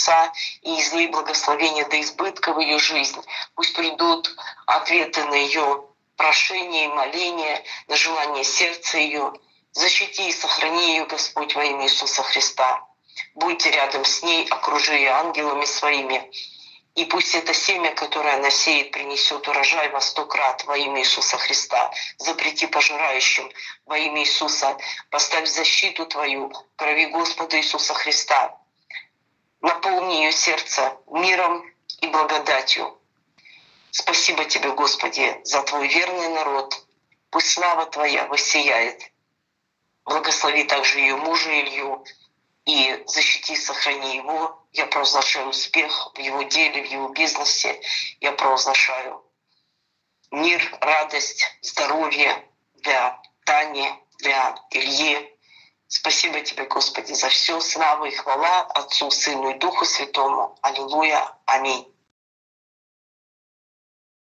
чудеса и излей благословения до избытка в ее жизнь. Пусть придут ответы на ее прошения и моления, на желание сердца ее. Защити и сохрани ее, Господь, во имя Иисуса Христа. Будьте рядом с ней, окружи ее ангелами своими. И пусть это семя, которое она сеет, принесет урожай во 100 крат во имя Иисуса Христа. Запрети пожирающим во имя Иисуса. Поставь защиту Твою в крови Господа Иисуса Христа. Наполни ее сердце миром и благодатью. Спасибо Тебе, Господи, за Твой верный народ. Пусть слава Твоя воссияет. Благослови также ее мужа Илью и защити и сохрани его. Я провозглашаю успех в его деле, в его бизнесе. Я провозглашаю мир, радость, здоровье для Тани, для Ильи. Спасибо Тебе, Господи, за все. Слава и хвала Отцу, Сыну и Духу Святому. Аллилуйя. Аминь.